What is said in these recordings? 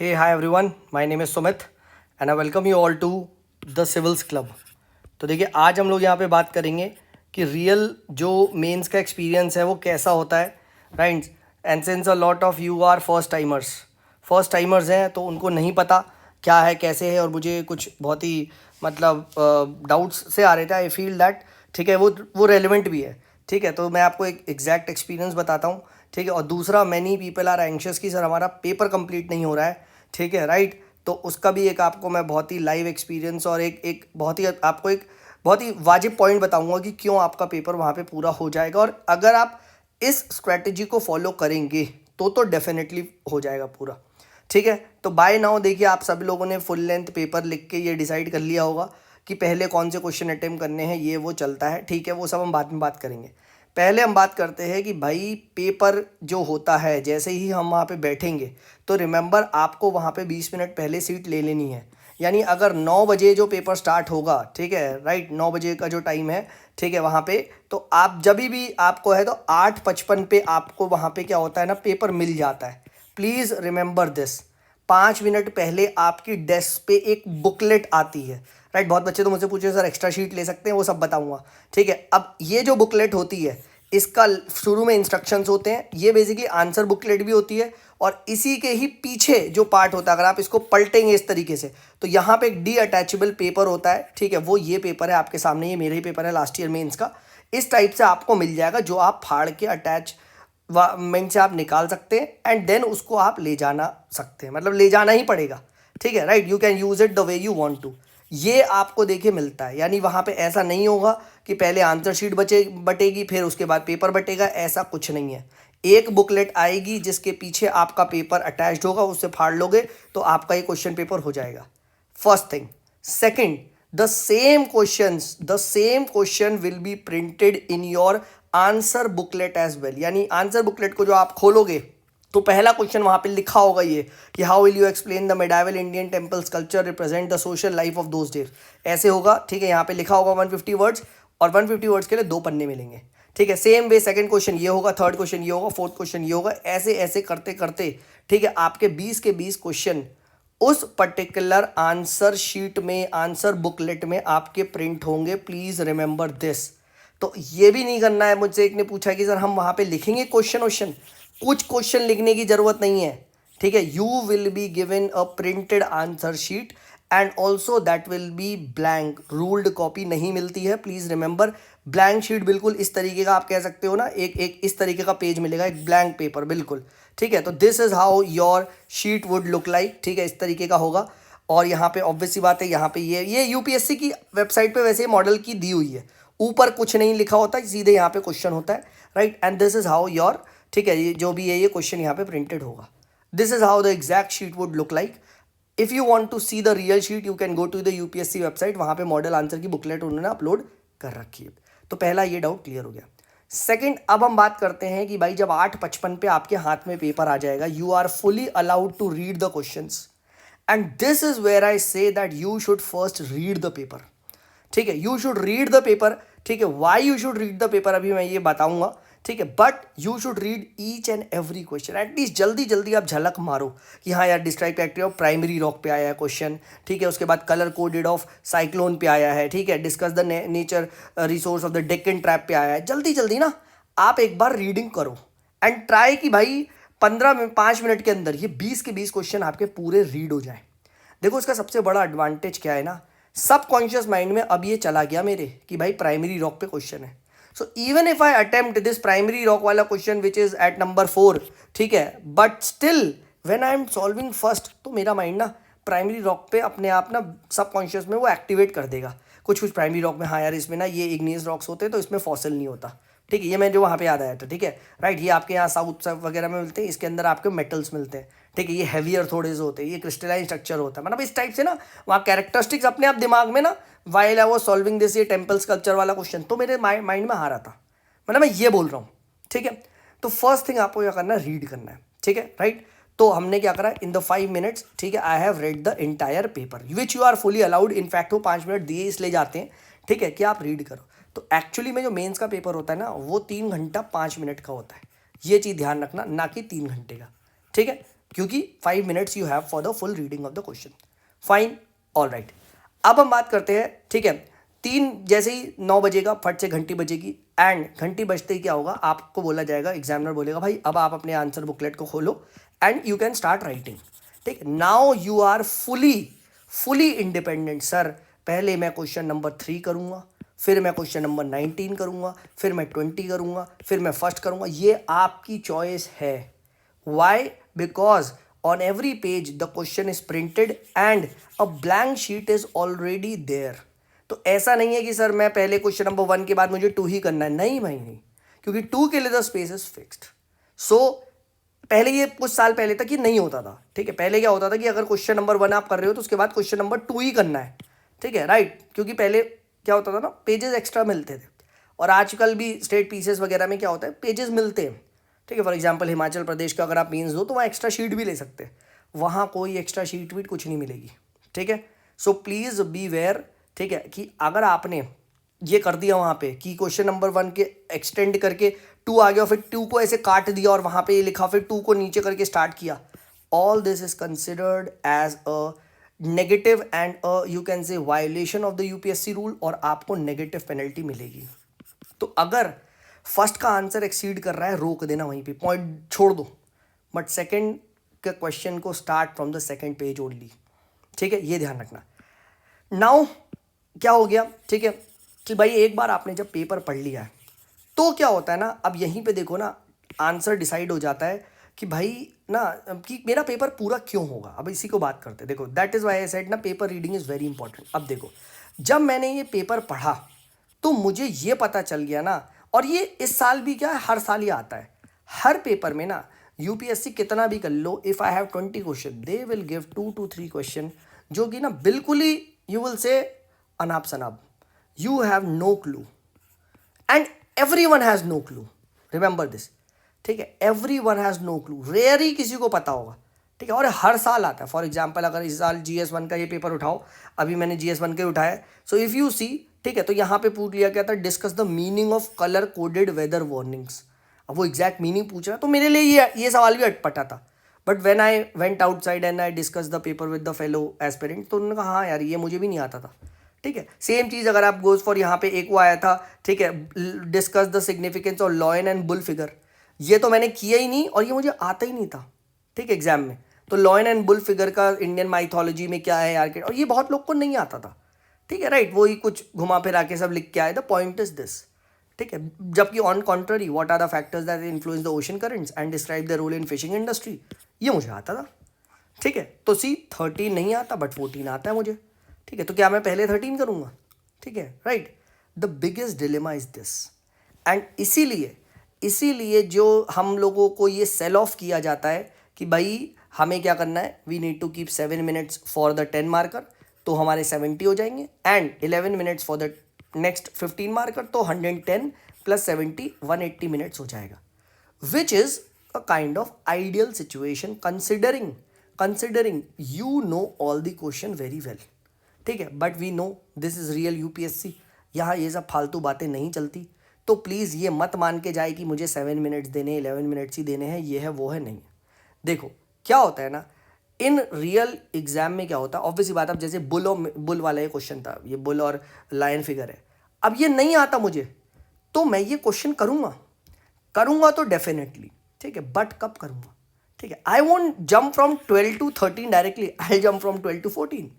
Hey, hi everyone. My name is Sumit and I welcome you all to the Civils Club. तो देखिए आज हम लोग यहाँ पे बात करेंगे कि रियल जो मेंस का एक्सपीरियंस है वो कैसा होता है, right? And since a lot of you are first timers हैं तो उनको नहीं पता क्या है कैसे है, और मुझे कुछ बहुत ही मतलब डाउट्स से आ रहे थे. आई फील दैट ठीक है वो रेलिवेंट भी है. ठीक है, तो मैं आपको एक एग्जैक्ट एक्सपीरियंस बताता हूँ. ठीक है, और दूसरा मैनी पीपल आर एंशियस कि सर हमारा पेपर कंप्लीट नहीं हो रहा है. ठीक है, राइट. तो उसका भी एक आपको मैं बहुत ही लाइव एक्सपीरियंस और एक बहुत ही आपको एक बहुत ही वाजिब पॉइंट बताऊंगा कि क्यों आपका पेपर वहाँ पे पूरा हो जाएगा, और अगर आप इस स्ट्रेटजी को फॉलो करेंगे तो डेफिनेटली हो जाएगा पूरा. ठीक है, तो बाय नाउ देखिए आप सभी लोगों ने फुल लेंथ पेपर लिख के ये डिसाइड कर लिया होगा कि पहले कौन से क्वेश्चन अटेम्प्ट करने हैं, ये वो चलता है. ठीक है, वो सब हम बाद में बात करेंगे. पहले हम बात करते हैं कि भाई पेपर जो होता है, जैसे ही हम वहाँ पे बैठेंगे तो रिमेंबर आपको वहाँ पे 20 मिनट पहले सीट ले लेनी है. यानी अगर 9 बजे जो पेपर स्टार्ट होगा, ठीक है, राइट, 9 बजे का जो टाइम है, ठीक है, वहाँ पे तो आप जब भी आपको है तो 8:55 पे आपको वहाँ पे क्या होता है ना, पेपर मिल जाता है. Please remember this. 5 मिनट पहले आपकी डेस्क पे एक बुकलेट आती है, राइट. बहुत बच्चे तो मुझसे पूछे सर एक्स्ट्रा शीट ले सकते हैं, वो सब बताऊंगा. ठीक है, अब ये जो बुकलेट होती है इसका शुरू में इंस्ट्रक्शंस होते हैं, ये बेसिकली आंसर बुकलेट भी होती है, और इसी के ही पीछे जो पार्ट होता है अगर आप इसको पलटेंगे इस तरीके से तो यहाँ पे एक डी अटैचेबल पेपर होता है. ठीक है, वो ये पेपर है आपके सामने, ये मेरे ही पेपर है लास्ट ईयर मेंस का. इस टाइप से आपको मिल जाएगा जो आप फाड़ के अटैचमेंट से आप निकाल सकते हैं एंड देन उसको आप ले जाना सकते हैं, मतलब ले जाना ही पड़ेगा. ठीक है, right. You can use it the way you want to. ये आपको देखिए मिलता है, यानी वहाँ पे ऐसा नहीं होगा कि पहले आंसर शीट बटेगी फिर उसके बाद पेपर बटेगा, ऐसा कुछ नहीं है. एक बुकलेट आएगी जिसके पीछे आपका पेपर अटैच्ड होगा, उससे फाड़ लोगे तो आपका ये क्वेश्चन पेपर हो जाएगा. First thing. Second, the same question will be printed in your answer booklet as well. यानी आंसर बुकलेट को जो आप खोलोगे तो पहला क्वेश्चन वहां पे लिखा होगा ये कि how will you explain the medieval Indian temple sculpture represent the social life of those days. ऐसे होगा. ठीक है, यहाँ पे लिखा होगा 150 वर्ड्स, और 150 वर्ड्स के लिए 2 पन्ने मिलेंगे. ठीक है, सेम वे सेकंड क्वेश्चन ये होगा, थर्ड क्वेश्चन ये होगा, फोर्थ क्वेश्चन ये होगा, ऐसे ऐसे करते करते ठीक है आपके 20 के 20 क्वेश्चन उस पर्टिकुलर आंसर शीट में, आंसर बुकलेट में आपके प्रिंट होंगे. Please remember this. तो ये भी नहीं करना है. मुझसे एक ने पूछा कि सर हम वहां पे लिखेंगे क्वेश्चन, कुछ क्वेश्चन लिखने की जरूरत नहीं है. ठीक है, you will be given a printed answer sheet and also that will be blank. Ruled copy नहीं मिलती है, प्लीज रिमेंबर. ब्लैंक शीट बिल्कुल इस तरीके का, आप कह सकते हो ना, एक एक इस तरीके का पेज मिलेगा, एक ब्लैंक पेपर बिल्कुल. ठीक है, तो this is how your sheet would look like. ठीक है, इस तरीके का होगा. और यहाँ पे ऑब्वियस सी बात है, यहाँ पे ये यूपीएससी की वेबसाइट पे वैसे मॉडल की दी हुई है. ऊपर कुछ नहीं लिखा होता, सीधे यहाँ पे क्वेश्चन होता है, right. And this is how your, ठीक है, ये जो भी है ये क्वेश्चन यहाँ पे प्रिंटेड होगा. This is how the exact sheet would look like. If you want to see the real sheet you can go to the UPSC website, वहाँ पे मॉडल आंसर की बुकलेट उन्होंने अपलोड कर रखी है. तो पहला ये डाउट क्लियर हो गया. सेकंड, अब हम बात करते हैं कि भाई जब 8:55 पे आपके हाथ में पेपर आ जाएगा, you are fully allowed to read the questions. And this is where I say that you should first read the paper. ठीक है, you should read the paper. ठीक है, why you should read the paper अभी मैं ये बताऊंगा. ठीक है, but you should read each and every question. At least जल्दी जल्दी आप झलक मारो कि हाँ यार district active of primary rock पे आया है क्वेश्चन. ठीक है, उसके बाद कलर कोडेड ऑफ साइक्लोन पे आया है. ठीक है, discuss the nature resource of the Deccan trap पे आया है. जल्दी जल्दी ना आप एक बार रीडिंग करो एंड ट्राई कि भाई 5 मिनट के अंदर ये 20 के 20 क्वेश्चन आपके पूरे रीड हो जाए. देखो इसका सबसे बड़ा एडवांटेज क्या है ना, सबकॉन्शियस माइंड में अब ये चला गया मेरे कि भाई प्राइमरी रॉक पे क्वेश्चन है. So even if I attempt this primary rock वाला question which is at number 4, ठीक है, but still when I am solving first तो मेरा माइंड ना प्राइमरी रॉक पे अपने आप ना सबकॉन्शियस में वो एक्टिवेट कर देगा. कुछ कुछ प्राइमरी रॉक में, हाँ यार इसमें ना ये इग्नियस रॉक्स होते हैं तो इसमें फॉसिल नहीं होता. ठीक है, ये मैं जो वहाँ पे याद आया था. ठीक है, राइट, ये आपके यहाँ साउथ वगैरह में मिलते हैं, इसके अंदर आपके मेटल्स मिलते हैं. ठीक है, ये हैवियर थोड़े से होते हैं, ये क्रिस्टलाइन स्ट्रक्चर होता है. मतलब इस टाइप से ना वहाँ कैरेक्टरिस्टिक्स अपने आप दिमाग में ना, while I was solving this ये टेम्पल स्कल्पचर वाला क्वेश्चन तो मेरे माइंड में आ रहा था. मतलब मैं ये बोल रहा हूँ. ठीक है, तो फर्स्ट थिंग आपको क्या करना है, रीड करना है. ठीक है, राइट. तो हमने क्या करा इन द 5 मिनट्स. ठीक है, I have read the entire paper which you are fully allowed. In fact वो 5 मिनट दिए इसलिए जाते हैं, ठीक है, कि आप रीड करो. तो एक्चुअली में जो मेंस का पेपर होता है ना वो 3 घंटा 5 मिनट का होता है. ये चीज़ ध्यान रखना, ना कि 3 घंटे का. ठीक है, क्योंकि 5 minutes you have for the full reading of the question. Fine, all right. अब हम बात करते हैं, ठीक है, 3 जैसे ही 9 बजेगा फट से घंटी बजेगी, एंड घंटी बजते ही क्या होगा, आपको बोला जाएगा, एग्जामिनर बोलेगा भाई अब आप अपने आंसर बुकलेट को खोलो and you can start writing. ठीक, now you are fully independent. Sir पहले मैं क्वेश्चन नंबर 3 करूंगा, फिर मैं क्वेश्चन नंबर 19 करूंगा, फिर मैं 20 करूंगा, फिर मैं फर्स्ट करूंगा, ये आपकी चॉइस है। Why? Because on every page the question is printed and a blank sheet is already there। तो ऐसा नहीं है कि सर मैं पहले क्वेश्चन नंबर 1 के बाद मुझे 2 ही करना है, नहीं भाई नहीं, क्योंकि 2 के लिए द स्पेस इज फिक्स्ड। सो पहले ये कुछ साल पहले तक ये नहीं होता था। ठीक है, पहले क्या होता था कि अगर क्वेश्चन नंबर 1 आप कर रहे हो तो उसके बाद क्वेश्चन नंबर 2 ही करना है। ठीक है, राइट, क्योंकि पहले क्या होता था ना, पेजेस एक्स्ट्रा मिलते थे, और आजकल भी स्टेट पीसेस वगैरह में क्या होता है, पेजेस मिलते हैं। ठीक है, फॉर एग्जांपल हिमाचल प्रदेश का अगर आप मीन्स दो तो वहाँ एक्स्ट्रा शीट भी ले सकते हैं, वहाँ कोई एक्स्ट्रा शीट वीट कुछ नहीं मिलेगी। ठीक है, सो प्लीज़ बी वेयर। ठीक है, कि अगर आपने ये कर दिया वहाँ पे कि क्वेश्चन नंबर 1 के एक्सटेंड करके 2 आ गया, फिर 2 को ऐसे काट दिया और वहाँ पे ये लिखा, फिर 2 को नीचे करके स्टार्ट किया, all this is considered as a negative and you can say violation of the UPSC rule, और आपको नेगेटिव पेनल्टी मिलेगी। तो अगर फर्स्ट का आंसर एक्सीड कर रहा है, रोक देना वहीं पे, पॉइंट छोड़ दो, बट सेकंड के क्वेश्चन को start from the second page only. ठीक है, ये ध्यान रखना। नाउ क्या हो गया, ठीक है, कि भाई एक बार आपने जब पेपर पढ़ लिया है तो क्या होता है ना, अब यहीं पे देखो ना, आंसर डिसाइड हो जाता है कि भाई ना, कि मेरा पेपर पूरा क्यों होगा। अब इसी को बात करते हैं। देखो, that is why I said ना, paper reading is very important. अब देखो, जब मैंने ये पेपर पढ़ा तो मुझे ये पता चल गया ना, और ये इस साल भी क्या है, हर साल ये आता है, हर पेपर में ना, यूपीएससी कितना भी कर लो, if I have 20 question they will give 2 to 3 question जो कि ना बिल्कुल ही यू विल से अनाप शनाप, you have no clue and everyone has no clue, remember this. ठीक है, everyone has no clue, rare ही किसी को पता होगा। ठीक है, और हर साल आता है। फॉर एग्जाम्पल अगर इस साल GS1 का ये पेपर उठाओ, अभी मैंने GS1 का ही उठाया है, सो इफ़ यू सी, ठीक है, तो यहाँ पे पूछ लिया गया था, discuss the meaning of colour coded weather warnings. अब वो एग्जैक्ट मीनिंग पूछ रहा है, तो मेरे लिए ये सवाल भी अटपटा था, but when I went outside and I discuss the paper with the fellow aspirant, तो उन्होंने कहा हाँ यार ये मुझे भी नहीं आता था। ठीक है, सेम चीज़ अगर आप गोज फॉर, यहाँ पे एक वो आया था, ठीक है, discuss the significance of lion and bull figure, ये तो मैंने किया ही नहीं और ये मुझे आता ही नहीं था। ठीक है, एग्जाम में तो लॉयन एंड बुल फिगर का इंडियन माइथोलॉजी में क्या है यार, और ये बहुत लोग को नहीं आता था। ठीक है, राइट, वही कुछ घुमा फिरा के सब लिख के आए, द पॉइंट इज दिस। ठीक है, जबकि on contrary, what are the factors that influence the ocean currents and describe the role in fishing industry, ये मुझे आता था। ठीक है, तो सी 13 नहीं आता बट 14 आता है मुझे। ठीक है, तो क्या मैं पहले 13 करूँगा? ठीक है, right, the biggest dilemma is this. And इसीलिए जो हम लोगों को ये सेल ऑफ किया जाता है कि भाई हमें क्या करना है, we need to keep 7 minutes for the 10 marker, तो हमारे 70 हो जाएंगे, एंड 11 minutes for the next 15 marker, तो 110 प्लस 70 180 मिनट्स हो जाएगा, which is a kind of ideal situation considering you know all the question very well. ठीक है, but we know this is real UPSC, यहाँ ये सब फालतू बातें नहीं चलती। तो प्लीज़ ये मत मान के जाए कि मुझे 7 मिनट्स देने, 11 मिनट्स ही देने हैं, ये है वो है, नहीं। देखो क्या होता है ना, इन रियल एग्जाम में क्या होता है, ऑब्वियसली बात, अब जैसे बुल वाला ये क्वेश्चन था, ये बुल और लायन फिगर है, अब ये नहीं आता मुझे, तो मैं ये क्वेश्चन करूँगा तो डेफिनेटली, ठीक है, बट कब करूँगा? ठीक है, I won't jump from 12 to 13 directly, I jump from 12 to 14।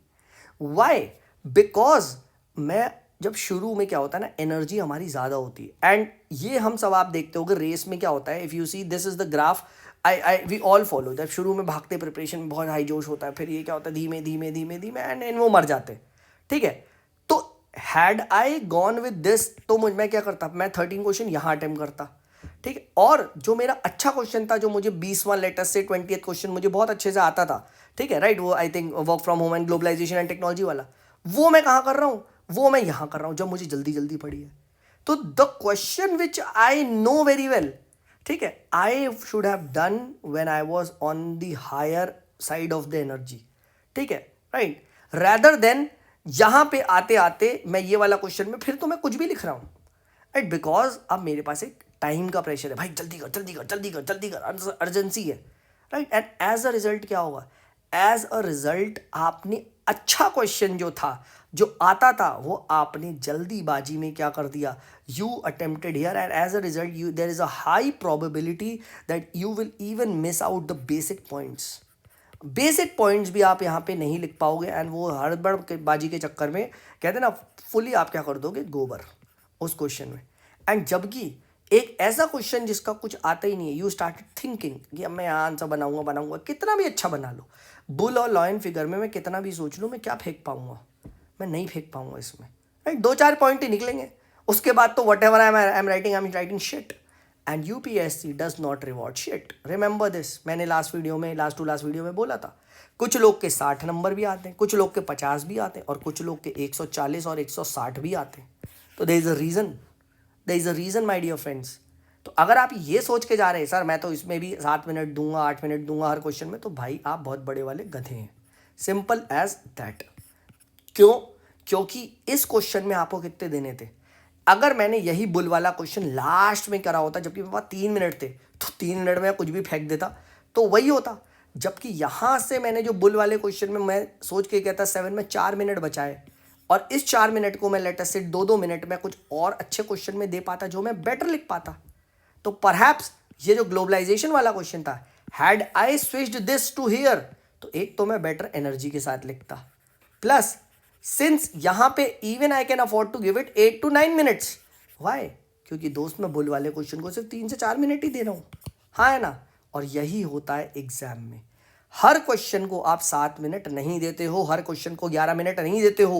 Why? Because मैं जब शुरू में क्या होता है ना, एनर्जी हमारी ज़्यादा होती है, एंड ये हम सब आप देखते होगे रेस में क्या होता है, if you see this is the graph we all follow, जब शुरू में भागते प्रिपरेशन में बहुत हाई जोश होता है, फिर ये क्या होता है, धीमे धीमे धीमे धीमे एंड वो मर जाते हैं। ठीक है, तो had I gone with this, तो मैं क्या करता, मैं 13 क्वेश्चन यहाँ अटेम्प्ट करता। ठीक है, और जो मेरा अच्छा क्वेश्चन था, जो मुझे 20वां लेटेस्ट से 20th क्वेश्चन मुझे बहुत अच्छे से आता था, ठीक है, राइट, वो I think work from home and globalisation and technology वाला, वो मैं कहाँ कर रहा हूँ, वो मैं यहाँ कर रहा हूँ, जब मुझे जल्दी पड़ी है। तो the question which I know very well, ठीक है, I should have done when I was on the higher side of the energy. ठीक है, राइट, रैदर देन यहाँ पे आते आते मैं ये वाला क्वेश्चन में फिर तो मैं कुछ भी लिख रहा हूँ, राइट, बिकॉज अब मेरे पास एक टाइम का प्रेशर है, भाई जल्दी कर, अर्जेंसी है। Right. And as a result क्या होगा, एज अ रिजल्ट आपने अच्छा क्वेश्चन जो था, जो आता था, वो आपने जल्दीबाजी में क्या कर दिया, you attempted here, and as a result you there is a high probability that you will even miss out the basic points. Basic points भी आप यहाँ पे नहीं लिख पाओगे, एंड वो हड़बड़बाजी के चक्कर में कहते हैं ना, फुली आप क्या कर दोगे, गोबर उस क्वेश्चन में। एंड जबकि एक ऐसा क्वेश्चन जिसका कुछ आता ही नहीं है, यू स्टार्टेड थिंकिंग कि अब मैं यहाँ आंसर बनाऊंगा, कितना भी अच्छा बना लो, बुल और लॉयन फिगर में मैं कितना भी सोच लूँ, मैं क्या फेंक पाऊंगा, मैं नहीं फेंक पाऊंगा इसमें, राइट। 2-4 पॉइंट ही निकलेंगे, उसके बाद तो what ever I am writing shit, and UPSC does not reward shit, remember this. मैंने लास्ट टू लास्ट वीडियो में बोला था, कुछ लोग के 60 नंबर भी आते हैं, कुछ लोग के 50 भी आते हैं, और कुछ लोग के 140 और 160 भी आते हैं। तो there is a reason my dear friends. तो अगर आप ये सोच के जा रहे हैं सर मैं तो इसमें भी 7 मिनट दूंगा, 8 मिनट दूंगा हर क्वेश्चन में, तो भाई आप बहुत बड़े वाले गधे हैं, सिंपल एज दैट। क्यों? क्योंकि इस क्वेश्चन में आपको कितने देने थे, अगर मैंने यही बुल वाला क्वेश्चन लास्ट में करा होता, जबकि मेरे पास 3 मिनट थे, तो 3 मिनट में कुछ भी फेंक देता तो वही होता। जबकि यहाँ से मैंने जो बुल वाले क्वेश्चन में मैं सोच के कहता 7 में 4 मिनट बचाए, और इस 4 मिनट को मैं लेटर से 2-2 मिनट में कुछ और अच्छे क्वेश्चन में दे पाता, जो मैं बेटर लिख पाता। तो परहैप्स ये जो ग्लोबलाइजेशन वाला क्वेश्चन था, had I switched this to here, तो एक तो मैं बेटर एनर्जी के साथ लिखता, प्लस सिंस यहां पे even I can afford to give it 8 to 9 minutes. Why? क्योंकि दोस्त मैं बुल वाले क्वेश्चन को सिर्फ 3 से 4 मिनट ही दे रहा हूं, हाँ है ना। और यही होता है एग्जाम में, हर क्वेश्चन को आप 7 मिनट नहीं देते हो, हर क्वेश्चन को 11 मिनट नहीं देते हो।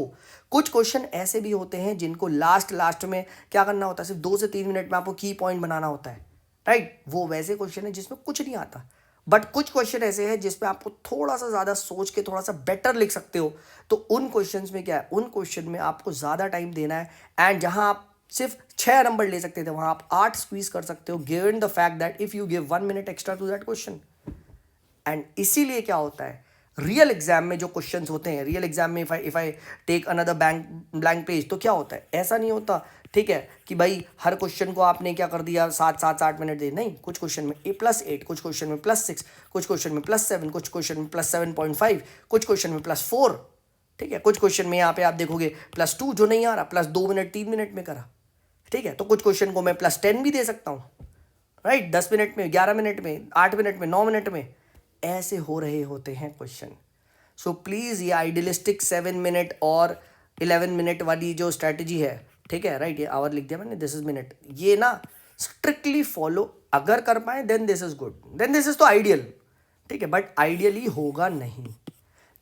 कुछ क्वेश्चन ऐसे भी होते हैं जिनको लास्ट में क्या करना होता है, सिर्फ 2 से 3 मिनट में आपको की पॉइंट बनाना होता है, राइट। वो वैसे क्वेश्चन है जिसमें कुछ नहीं आता, बट कुछ क्वेश्चन ऐसे हैं जिसमें आपको थोड़ा सा ज़्यादा सोच के थोड़ा सा बेटर लिख सकते हो। तो उन क्वेश्चंस में क्या है, उन क्वेश्चन में आपको ज़्यादा टाइम देना है, एंड जहां आप सिर्फ 6 नंबर ले सकते थे, वहां आप 8 स्क्वीज कर सकते हो, given the fact that if you give 1 minute extra to that question. And इसीलिए क्या होता है, रियल एग्जाम में जो क्वेश्चंस होते हैं, रियल एग्जाम में if I take another blank page, तो क्या होता है, ऐसा नहीं होता, ठीक है, कि भाई हर क्वेश्चन को आपने क्या कर दिया 7-7-8 मिनट दे, नहीं। कुछ क्वेश्चन में +8, कुछ क्वेश्चन में +6, कुछ क्वेश्चन में +7, कुछ क्वेश्चन में +7.5, कुछ क्वेश्चन में +4, ठीक है। कुछ क्वेश्चन में यहाँ पे आप देखोगे +2 जो नहीं आ रहा, +2 मिनट 3 मिनट में करा, ठीक है। तो कुछ क्वेश्चन को मैं +10 भी दे सकता हूँ, राइट, 10 मिनट में, 11 मिनट में, 8 मिनट में, 9 मिनट में, ऐसे हो रहे होते हैं क्वेश्चन। सो प्लीज़ ये आइडियलिस्टिक 7 मिनट और 11 मिनट वाली जो स्ट्रैटेजी है, ठीक है, राइट, ये आवर लिख दिया मैंने, दिस इज मिनट, ये ना स्ट्रिक्टली फॉलो अगर कर पाए then this is good, then this is तो आइडियल, ठीक है, बट आइडियली होगा नहीं।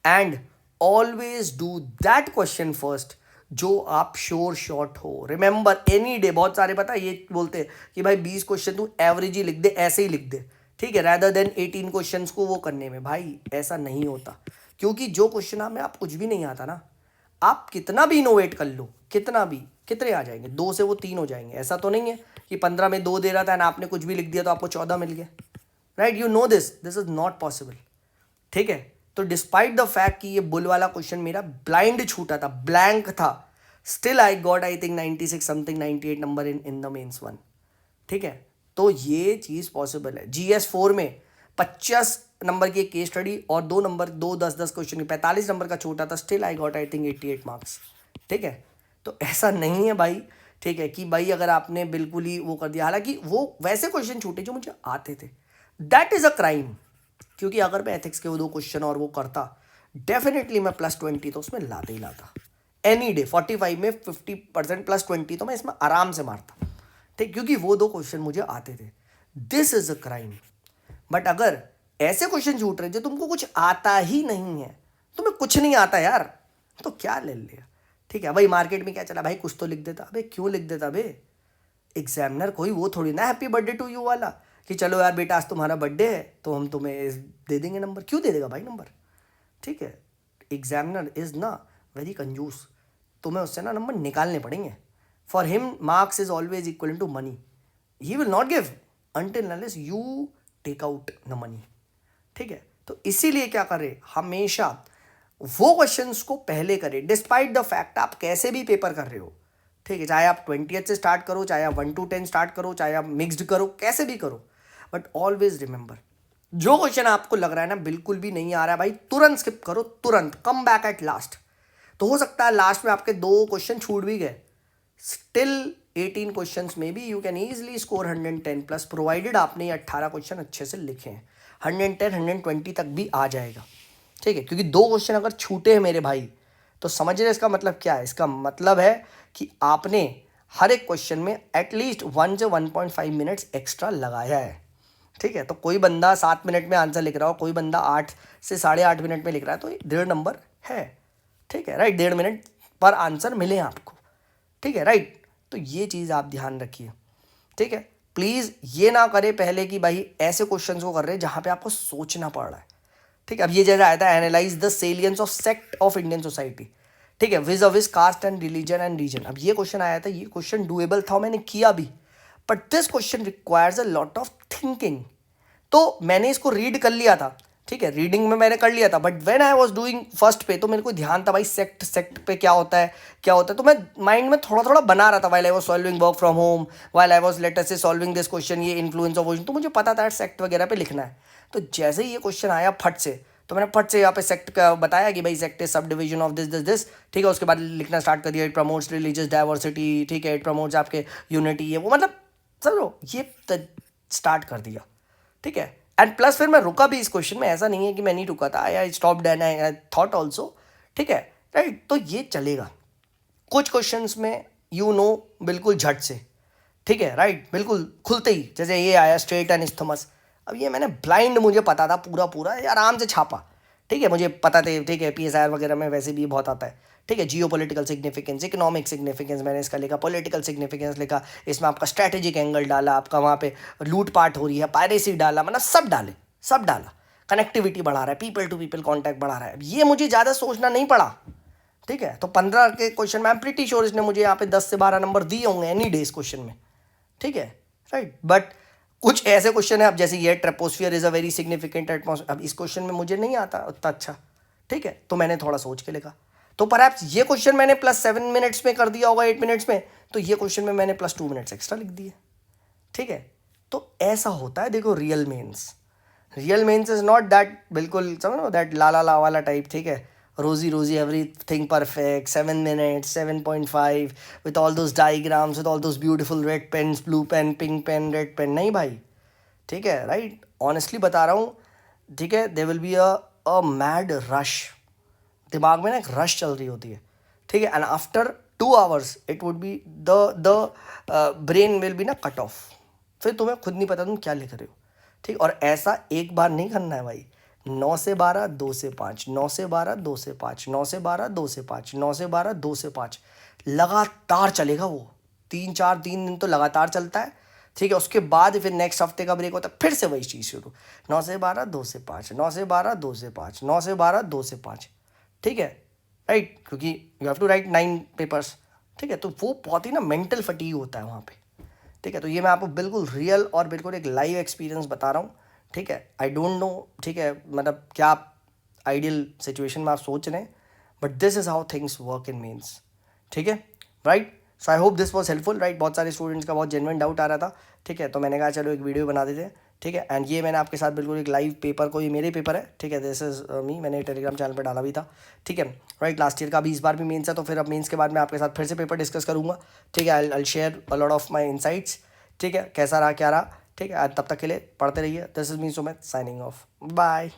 And always do that question first जो आप श्योर शॉट हो। रिमेंबर एनी डे, बहुत सारे पता ये बोलते हैं कि भाई 20 क्वेश्चन तू एवरेज ही लिख दे, ऐसे ही लिख दे, ठीक है, रैदर देन 18 क्वेश्चंस को वो करने में। भाई ऐसा नहीं होता, क्योंकि जो क्वेश्चन आप में आप कुछ भी नहीं आता ना, आप कितना भी इनोवेट कर लो, कितना भी, कितने आ जाएंगे, 2 से वो 3 हो जाएंगे। ऐसा तो नहीं है कि 15 में 2 दे रहा था एंड आपने कुछ भी लिख दिया तो आपको 14 मिल गया, right. You know this is not possible, ठीक है। तो डिस्पाइट द फैक्ट कि ये बुल वाला क्वेश्चन मेरा ब्लाइंड छूटा था, ब्लैंक था, still I got I think 96 something 98 number in the mains 1, ठीक है। तो ये चीज़ पॉसिबल है। GS4 में 50 नंबर की एक केस स्टडी और 2 नंबर 10-10 क्वेश्चन की 45 नंबर का छोटा था, still I got I think 88 marks, ठीक है। तो ऐसा नहीं है भाई, ठीक है, कि भाई अगर आपने बिल्कुल ही वो कर दिया, हालांकि वो वैसे क्वेश्चन छूटे जो मुझे आते थे, दैट इज़ अ क्राइम। क्योंकि अगर मैं एथिक्स के वो 2 क्वेश्चन और वो करता, डेफिनेटली मैं +20 तो उसमें लाते ही लाता, एनी डे 45 में 50% +20 तो मैं इसमें आराम से मारता, ठीक, क्योंकि वो 2 क्वेश्चन मुझे आते थे। This is a crime. But अगर ऐसे क्वेश्चन छूट रहे जो तुमको कुछ आता ही नहीं है, तुम्हें कुछ नहीं आता यार, तो क्या ले लिया, ठीक है भाई। मार्केट में क्या चला भाई, कुछ तो लिख देता, अबे क्यों लिख देता बे, एग्जामिनर कोई वो थोड़ी ना हैप्पी बर्थडे टू यू वाला कि चलो यार बेटा आज तुम्हारा बर्थडे है तो हम तुम्हें दे देंगे नंबर, क्यों दे देगा भाई नंबर, ठीक है। एग्जामिनर इज ना वेरी कंजूस, तुम्हें उससे ना नंबर निकालने पड़ेंगे। For him marks is always equal to money, he will not give until unless you take out the money, ठीक है। तो इसीलिए क्या करें, हमेशा वो क्वेश्चंस को पहले करें, डिस्पाइट द फैक्ट आप कैसे भी पेपर कर रहे हो, ठीक है, चाहे आप 20th से स्टार्ट करो, चाहे आप 1 to 10 स्टार्ट करो, चाहे आप मिक्सड करो, कैसे भी करो, बट ऑलवेज रिमेंबर जो क्वेश्चन आपको लग रहा है ना बिल्कुल भी नहीं आ रहा है भाई, तुरंत स्किप करो, तुरंत कम बैक एट लास्ट। तो हो सकता है लास्ट में आपके 2 क्वेश्चन छूट भी गए, स्टिल 18 क्वेश्चंस में भी you can easily score 110 plus, provided आपने ये 18 क्वेश्चन अच्छे से लिखे हैं। 110 120 तक भी आ जाएगा, ठीक है, क्योंकि 2 क्वेश्चन अगर छूटे हैं मेरे भाई तो समझ रहे इसका मतलब क्या है। इसका मतलब है कि आपने हर एक क्वेश्चन में एटलीस्ट 1 से 1.5 मिनट्स एक्स्ट्रा लगाया है, ठीक है। तो कोई बंदा 7 मिनट में आंसर लिख रहा हो, कोई बंदा 8 से 8.5 मिनट में लिख रहा है, तो 1.5 नंबर है, ठीक है, राइट। 1.5 मिनट पर आंसर मिले आपको, ठीक है, राइट। तो ये चीज़ आप ध्यान रखिए, ठीक है। प्लीज़ ये ना करें पहले कि भाई ऐसे क्वेश्चंस को कर रहे हैं जहाँ पे आपको सोचना पड़ रहा है, ठीक है। अब ये जैसा आया था, analyse the salience of sect of Indian society, ठीक है, vis-a-vis caste and religion and region. अब ये क्वेश्चन आया था, ये क्वेश्चन डुएबल था, मैंने किया भी, but this question requires a lot of thinking. तो मैंने इसको रीड कर लिया था, ठीक है, रीडिंग में मैंने कर लिया था, but when I was doing first पे तो मेरे को ध्यान था भाई सेक्ट पे क्या होता है क्या होता है, तो मैं माइंड में थोड़ा थोड़ा बना रहा था while I was solving work from home, while I was let us से सॉल्विंग दिस क्वेश्चन, ये इन्फ्लुएंस ऑफ ओशन, तो मुझे पता था सेक्ट वगैरह पे लिखना है। तो जैसे ही ये क्वेश्चन आया फट से, तो मैंने फट से यहाँ पे सेक्ट का बताया कि भाई sect is sub division of this this this, ठीक है। उसके बाद लिखना स्टार्ट कर दिया, इट प्रमोट्स रिलीजियस डाइवर्सिटी, ठीक है, इट प्रमोट्स आपके यूनिटी, ये वो, मतलब समझो ये स्टार्ट कर दिया, ठीक है। एंड प्लस फिर मैं रुका भी इस क्वेश्चन में, ऐसा नहीं है कि मैं नहीं रुका था, I stopped and I thought also, ठीक है, राइट। तो ये चलेगा कुछ क्वेश्चंस में, यू नो, बिल्कुल झट से, ठीक है, राइट, बिल्कुल खुलते ही, जैसे ये आया स्ट्रेट एंड इस्थमस। अब ये मैंने ब्लाइंड, मुझे पता था पूरा पूरा, ये आराम से छापा, ठीक है, मुझे पता थे, ठीक है, PSR वगैरह में वैसे भी बहुत आता है, ठीक है। Geo political significance, economic significance मैंने इसका लिखा, पॉलिटिकल सिग्निफिकेंस लिखा, इसमें आपका स्ट्रैटेजिक एंगल डाला, आपका वहाँ पे लूटपाट हो रही है, पायरेसी डाला, मतलब सब डाले, सब डाला, कनेक्टिविटी बढ़ा रहा है, पीपल टू पीपल कॉन्टैक्ट बढ़ा रहा है, ये मुझे ज़्यादा सोचना नहीं पड़ा, ठीक है। तो 15 के क्वेश्चन में आई एम प्रीटी श्योर इसने मुझे यहाँ पे 10 से 12 नंबर दिए होंगे एनी डे इस क्वेश्चन में, ठीक है, राइट। बट कुछ ऐसे क्वेश्चन है, अब जैसे ये troposphere is a very significant atmosphere, अब इस क्वेश्चन में मुझे नहीं आता उतना अच्छा, ठीक है, तो मैंने थोड़ा सोच के लिखा। तो परहैप्स ये क्वेश्चन मैंने +7 मिनट्स में कर दिया होगा, 8 मिनट्स में, तो ये क्वेश्चन में मैंने +2 मिनट्स एक्स्ट्रा लिख दिए, ठीक है। तो ऐसा होता है, देखो real mains is not that, बिल्कुल समझो दैट ला वाला टाइप, ठीक है, rosy rosy everything perfect, 7 minutes 7.5 with all those diagrams, with all those beautiful red pens, blue pen, pink pen, red pen, नहीं भाई, ठीक है, राइट, ऑनेस्टली बता रहा हूँ, ठीक है। There will be a mad rush, दिमाग में ना एक रश चल रही होती है, ठीक है, and after 2 hours it would be the brain will be ना कट ऑफ, फिर तुम्हें खुद नहीं पता तुम क्या लिख रहे हो, ठीक। और ऐसा एक बार नहीं करना है भाई, 9 से 12, 2 से 5, 9 से 12, 2 से 5, 9 से 12, 2 से 5, 9 से 12, 2 से 5, लगातार चलेगा वो, 3 दिन तो लगातार चलता है, ठीक है। उसके बाद फिर नेक्स्ट हफ्ते का ब्रेक होता है, फिर से वही चीज़ शुरू, 9 से 12, 2 से 5, 9 से 12, 2 से 5, 9 से 12, 2 से 5, ठीक है, राइट, क्योंकि you have to write 9 papers, ठीक है। तो वो बहुत ही ना मेंटल फटीग होता है वहाँ पे, ठीक है। तो ये मैं आपको बिल्कुल रियल और बिल्कुल एक लाइव एक्सपीरियंस बता रहा हूँ, ठीक है। आई डोंट नो, ठीक है, मतलब क्या आप आइडियल सिचुएशन में आप सोच रहे हैं, but this is how things work in mains, ठीक है, right. So I hope this was helpful, right. बहुत सारे स्टूडेंट्स का बहुत जेन्युइन डाउट आ रहा था, ठीक है, तो मैंने कहा चलो एक वीडियो बना देते हैं, ठीक है। एंड ये मैंने आपके साथ बिल्कुल एक लाइव पेपर को, ये मेरे पेपर है, ठीक है, दिस इज मी, मैंने टेलीग्राम चैनल पर डाला भी था, ठीक है, राइट। लास्ट ईयर का भी, इस बार भी मेंस है, तो फिर अब मेंस के बाद मैं आपके साथ फिर से पेपर डिस्कस करूँगा, ठीक है। I share a lot of my insights, ठीक है, कैसा रहा क्या रहा, ठीक है। तब तक के लिए पढ़ते रहिए। This is me Sumit signing off, bye.